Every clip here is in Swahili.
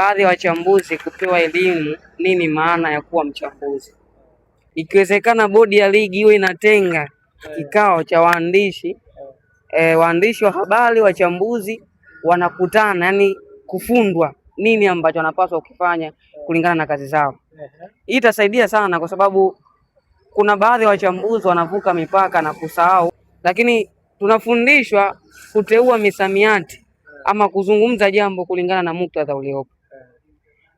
baadhi ya wachambuzi kupewa elimu nini maana ya kuwa mchambuzi. Ikiwezekana bodi ya ligi iwe inatenga kikao cha waandishi waandishi wa habari, wachambuzi wanakutana, yani kufundwa nini ambacho wanapaswa kufanya kulingana na kazi zao. Hii itasaidia sana kwa sababu kuna baadhi ya wachambuzi wanavuka mipaka na kusahau, lakini tunafundishwa kuteua misamiati ama kuzungumza jambo kulingana na muktadha uliopo.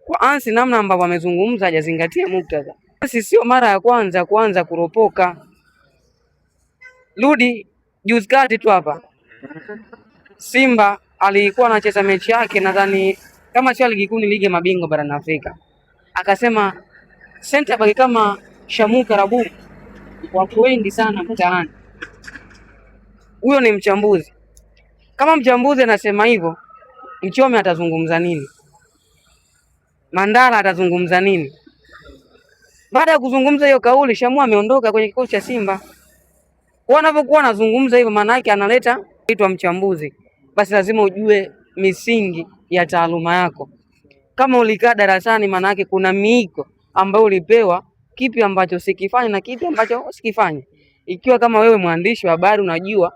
Kwa Ansi, namna ambavyo amezungumza hajazingatia muktadha. Basi sio mara ya kwanza kuanza kuropoka. Rudi juzi kati tu hapa Simba alikuwa anacheza mechi yake, nadhani kama sio ligi kuu ni ligi ya mabingwa barani Afrika. Akasema center back kama Shamuka Rabu wako wengi sana mtaani. Huyo ni mchambuzi. Kama mchambuzi anasema hivyo, Mchome atazungumza nini? Mandala atazungumza nini? Baada ya kuzungumza hiyo kauli, Shamu ameondoka kwenye kikosi cha Simba. Wanapokuwa anazungumza hivyo, maana yake analeta kitu mchambuzi. Basi lazima ujue misingi ya taaluma yako. Kama ulikaa darasani, maana yake kuna miiko ambayo ulipewa, kipi ambacho sikifanya na kipi ambacho usikifanya. Ikiwa kama wewe mwandishi wa habari unajua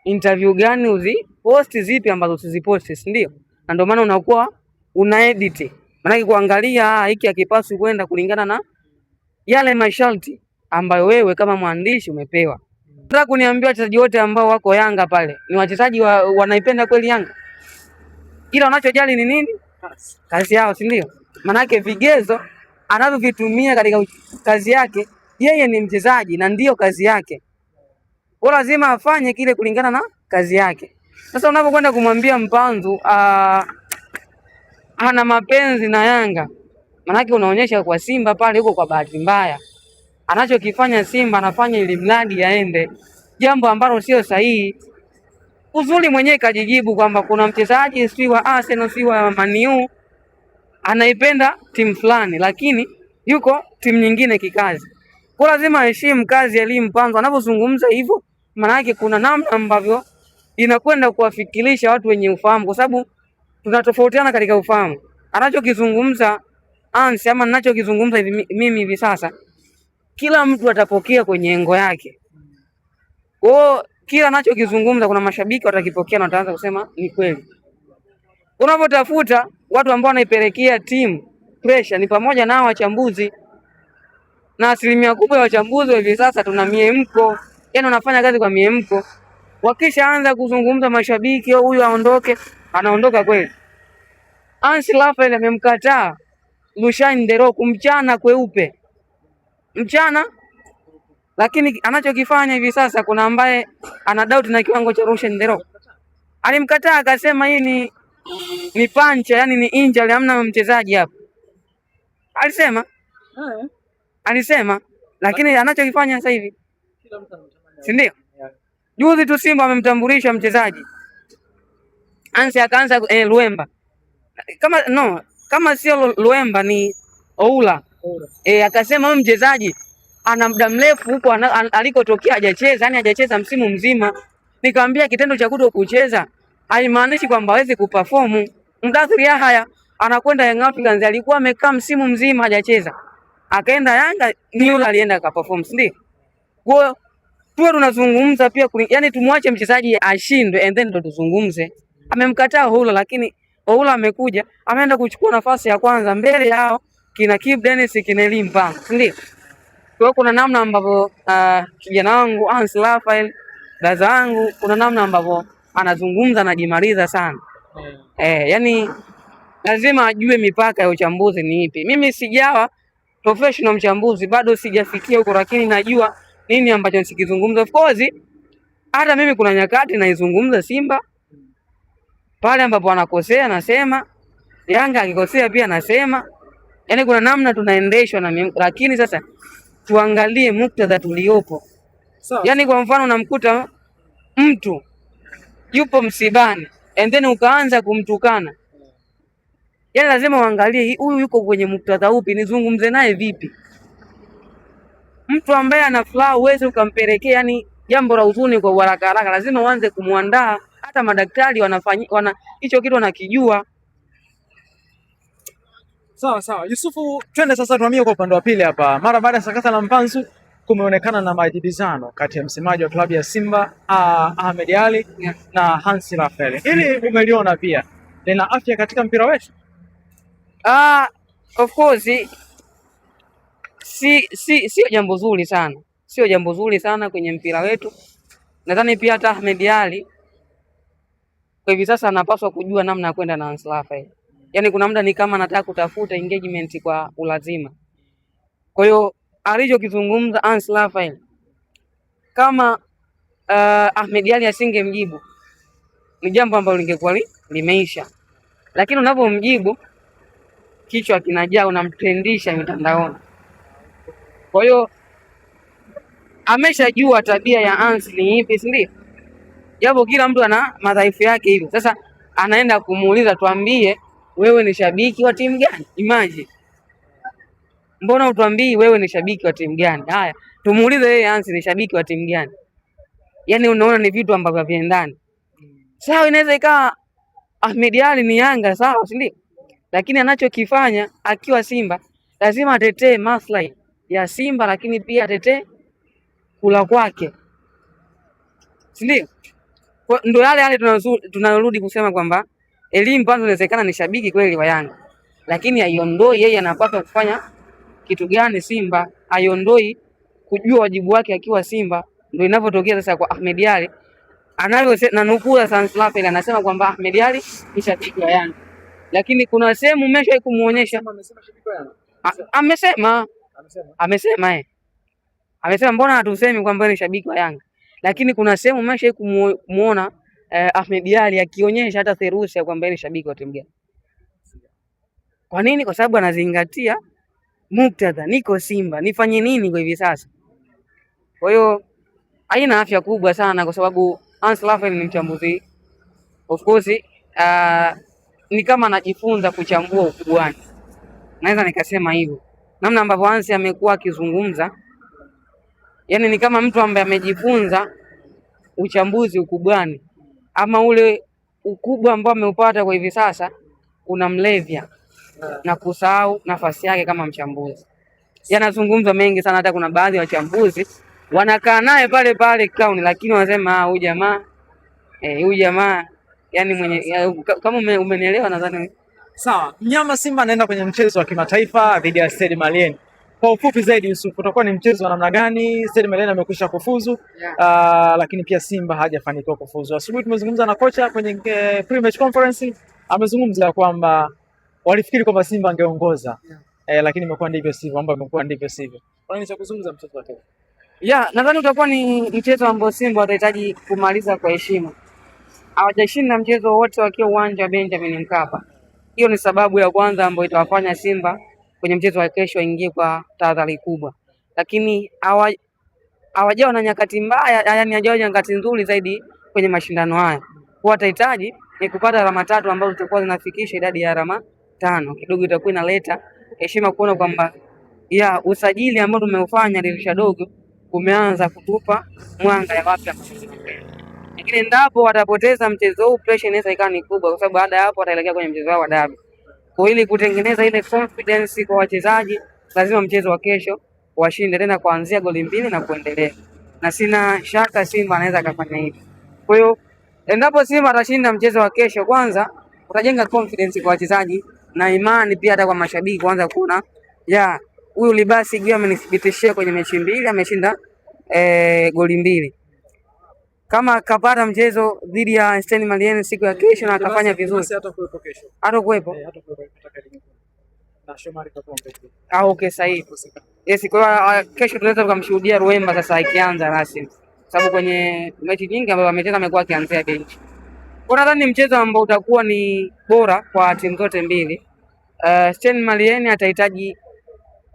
interview gani uziposti, zipi ambazo usiziposti, si ndio? Na ndio maana unakuwa unaedit. Maana kuangalia hiki hakipaswi kwenda kulingana na yale masharti ambayo wewe kama mwandishi umepewa. Nataka kuniambia wachezaji wote ambao wako Yanga pale ni wachezaji wanaipenda kweli Yanga? Ila wanachojali ni nini? Kazi yao, si ndio? Maana yake vigezo anavyovitumia katika kazi yake, yeye ni mchezaji na ndiyo kazi yake. Kwa lazima afanye kile kulingana na kazi yake. Sasa unapokwenda kumwambia Mpanzu ana mapenzi na Yanga, manake unaonyesha kwa Simba pale huko kwa bahati mbaya. Anachokifanya Simba anafanya ili mradi yaende, jambo ambalo sio sahihi. Uzuri mwenyewe kajijibu kwamba kuna mchezaji si wa Arsenal si wa Man U anaipenda timu fulani, lakini yuko timu nyingine kikazi. Kwa lazima heshimu kazi ya Mpanzu. Anapozungumza hivyo, manake kuna namna ambavyo inakwenda kuwafikirisha watu wenye ufahamu, kwa sababu tunatofautiana katika ufahamu. Anachokizungumza Ansi ama ninachokizungumza mimi hivi sasa, kila mtu atapokea kwenye engo yake. Kwa kila anachokizungumza kuna mashabiki watakipokea na wataanza kusema ni kweli. Unapotafuta watu ambao wanaipelekea timu pressure ni pamoja na wachambuzi, na asilimia kubwa ya wachambuzi hivi sasa tuna miemko, yani unafanya kazi kwa miemko. Wakishaanza kuzungumza mashabiki huyu aondoke, anaondoka kweli. Ansi Rafael amemkataa Lushain Dero kumchana kweupe mchana, lakini anachokifanya hivi sasa kuna ambaye ana doubt na kiwango cha Lushain Dero. Alimkataa akasema hii ni pancha, yani ni injury, hamna mchezaji hapa. Alisema lakini anachokifanya sasa hivi, si ndio? Juzi tu Simba amemtambulisha mchezaji Ansi akaanza Luemba. Kama sio Luemba ni Oula. Akasema huyu mchezaji ana muda mrefu huko alikotokea hajacheza, yani hajacheza msimu mzima. Nikamwambia kitendo cha kuto kucheza haimaanishi kwamba hawezi kuperform. Mdathiri haya anakwenda Young Africans, alikuwa amekaa msimu mzima hajacheza. Akaenda Yanga, ni yule alienda akaperform, ndio. Kwa hiyo tunazungumza pia yani tumwache mchezaji ashindwe and then ndo tuzungumze. Amemkataa Oula, lakini Oula amekuja ameenda kuchukua nafasi ya kwanza mbele yao kina Kibu Denis kina Mpanzu, ndio. Kwa kuna namna ambavyo kijana wangu Ansi Rafael dada wangu kuna namna ambavyo anazungumza anajimaliza sana. Yani lazima ajue mipaka ya uchambuzi ni ipi. Mimi sijawa professional mchambuzi, bado sijafikia huko, lakini najua nini ambacho nisikizungumza. Of course hata mimi kuna nyakati naizungumza Simba pale ambapo anakosea nasema, Yanga akikosea pia nasema. Yani kuna namna tunaendeshwa na lakini sasa tuangalie muktadha tuliopo. Yani kwa mfano unamkuta mtu yupo msibani and then ukaanza kumtukana. Yani lazima uangalie huyu yuko kwenye muktadha upi, nizungumze naye vipi. Mtu ambaye ana furaha uweze ukampelekea yani jambo la huzuni kwa haraka haraka, lazima uanze kumuandaa. Hata madaktari hicho kitu wanakijua. Sawa sawa. Yusufu, twende sasa tuhamie kwa upande wa pili hapa. Mara baada ya sakata la Mpanzu kumeonekana na majibizano kati ya msemaji wa klabu ya Simba Ahmed Ally na Hans Raphael. Hili umeliona pia lina afya katika mpira wetu? Of course sio jambo zuri sana, sio jambo zuri sana kwenye mpira wetu. Nadhani pia hata Ahmed Ally kwa hivi sasa anapaswa kujua namna ya kwenda na Hans Raphael. Yaani kuna muda ni kama anataka kutafuta engagement kwa ulazima. Kwa hiyo alichokizungumza Hans Raphael kama Ahmed Ally asingemjibu ni jambo ambalo lingekuwa limeisha, lakini unapomjibu kichwa kinajaa, unamtrendisha mitandaoni. Kwa hiyo ameshajua tabia ya Hans ni ipi, si ndio? Japo kila mtu ana madhaifu yake hivyo. Sasa anaenda kumuuliza, tuambie wewe ni shabiki wa timu gani? Imagine. Mbona utuambii wewe ni shabiki wa timu gani? Haya, tumuulize yeye Hans ni shabiki wa timu gani? Yaani unaona ni vitu ambavyo haviendani. Sawa, inaweza ikawa Ahmed Ally ni Yanga, sawa, si ndio? Lakini anachokifanya akiwa Simba lazima atetee maslahi ya Simba, lakini pia atetee kula kwake, si ndio? Ndio yale tunarudi kusema kwamba Elie Mpanzu inawezekana ni shabiki kweli wa Yanga, lakini haiondoi yeye anapaswa kufanya kitu gani Simba, haiondoi kujua wajibu wake akiwa Simba. Ndio inavyotokea sasa kwa Ahmed Ally na nukuu ya Hans Raphael anasema kwamba Ahmed Ally ni shabiki wa Yanga, lakini kuna sehemu umesha kumuonyesha amesema mbona hatusemi kwamba ni shabiki wa Yanga, lakini kuna sehemu umesha kumuona Ahmed Ally akionyesha hata therusi ya kwamba ni shabiki wa timu gani. Kwa nini? Kwa sababu anazingatia muktadha, niko Simba, nifanye nini kwa hivi sasa. Kwa hiyo haina afya kubwa sana, kwa sababu Hans Raphael ni mchambuzi, of course ni kama anajifunza kuchambua ukubwani, naweza nikasema hivyo. Namna ambavyo Hans amekuwa akizungumza, yani ni kama mtu ambaye amejifunza uchambuzi ukubwani, ama ule ukubwa ambao ameupata kwa hivi sasa unamlevya na kusahau nafasi yake kama mchambuzi. Yanazungumza mengi sana, hata kuna baadhi ya wachambuzi wanakaa naye pale pale crown, lakini wanasema huyu jamaa yani mwenye kama umenielewa nadhani. Sawa, mnyama Simba anaenda kwenye mchezo wa kimataifa dhidi ya Stade Malien. Kwa ufupi zaidi Yusuf, utakuwa ni mchezo wa namna gani? Stade Malien amekwisha kufuzu, lakini pia Simba hajafanikiwa kufuzu. Asubuhi tumezungumza na kocha kwenye pre-match conference, amezungumza kwamba walifikiri kwamba Simba angeongoza, lakini imekuwa ndivyo sivyo, mambo yamekuwa ndivyo sivyo. Kwa nini cha kuzungumza mchezo wa kesho? Nadhani utakuwa ni mchezo ambao Simba watahitaji kumaliza kwa heshima. Hawajashinda mchezo wote wakiwa uwanja wa Benjamin Mkapa. Hiyo ni sababu ya kwanza ambayo itawafanya Simba kwenye mchezo wa kesho waingie kwa tahadhari kubwa. Lakini hawajawa na nyakati mbaya, yani hawajawa nyakati nzuri zaidi kwenye mashindano haya. Kwa watahitaji ni kupata alama 3 ambazo zitakuwa zinafikisha idadi ya alama 5. Kidogo itakuwa inaleta heshima kuona kwamba usajili ambao tumeufanya dirisha dogo umeanza kutupa mwanga ya wapi. Lakini endapo watapoteza mchezo huu, pressure inaweza ikawa ni kubwa, kwa sababu baada ya hapo wataelekea kwenye mchezo wao wa dabi. Kwa ili kutengeneza ile confidence kwa wachezaji, lazima mchezo wa kesho washinde tena kuanzia goli 2 na kuendelea. Na sina shaka Simba anaweza kufanya hivyo. Kwa hiyo endapo Simba atashinda mchezo wa kesho, kwanza utajenga confidence kwa wachezaji na imani pia hata kwa mashabiki, kuanza kuona huyu Libasi Gio amenithibitishia kwenye mechi 2 ameshinda goli 2. Kama kapata mchezo dhidi ya Stade Malien siku ya kesho na akafanya vizuri, hata kuwepo na Shomari Kapombe. Okay, sahihi. Yes, kwa kesho tunaweza kumshuhudia Luemba sasa ikianza rasmi, sababu kwenye mechi nyingi ambazo amecheza amekuwa akianzia benchi. Kwa nadhani mchezo ambao utakuwa ni bora kwa timu zote mbili. Stade Malien atahitaji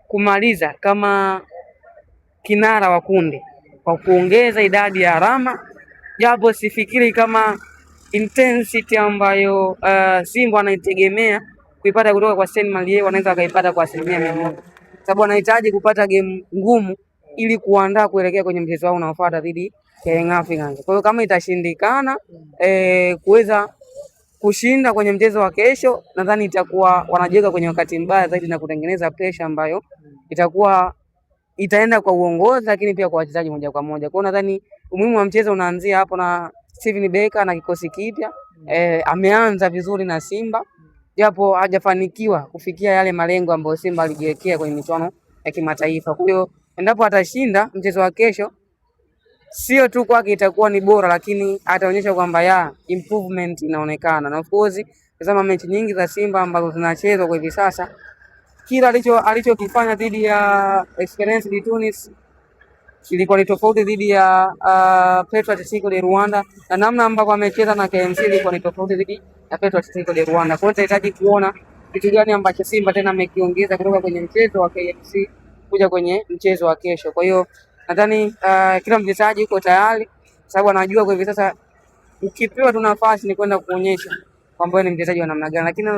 kumaliza kama kinara wa kundi kwa kuongeza idadi ya alama, japo sifikiri kama intensity ambayo Simba wanaitegemea kuipata kutoka kwa Stade Malien wanaweza wakaipata kwa 100%, sababu wanahitaji kupata game ngumu ili kuandaa kuelekea kwenye mchezo wao unaofuata dhidi ya Young Africans. Kwa hiyo kama itashindikana kuweza kushinda kwenye mchezo wa kesho, nadhani itakuwa wanajiweka kwenye wakati mbaya zaidi na kutengeneza pressure ambayo itakuwa itaenda kwa uongozi, lakini pia kwa wachezaji moja kwa moja. Kwa hiyo nadhani umuhimu wa mchezo unaanzia hapo, na Steven Becker na kikosi kipya ameanza vizuri na Simba, japo hajafanikiwa kufikia yale malengo ambayo Simba alijiwekea kwenye michuano ya kimataifa. Kwa hiyo endapo atashinda mchezo wa kesho, sio tu kwake itakuwa ni bora, lakini ataonyesha kwamba improvement inaonekana. Na of course tazama mechi nyingi za Simba ambazo zinachezwa kwa hivi sasa, kila alichokifanya dhidi ya Esperance de Tunis ilikuwa ni tofauti dhidi ya Petro Atletico de Rwanda, na namna ambavyo amecheza na KMC ilikuwa ni tofauti dhidi ya Petro Atletico de Rwanda. Kwa hiyo tunahitaji kuona kitu gani ambacho Simba tena amekiongeza kutoka kwenye mchezo wa KMC kuja kwenye mchezo wa kesho. Kwa hiyo nadhani kila mchezaji yuko tayari, sababu anajua kwa hivi sasa ukipewa tu nafasi ni kwenda kuonyesha kwamba ni mchezaji wa namna gani, lakini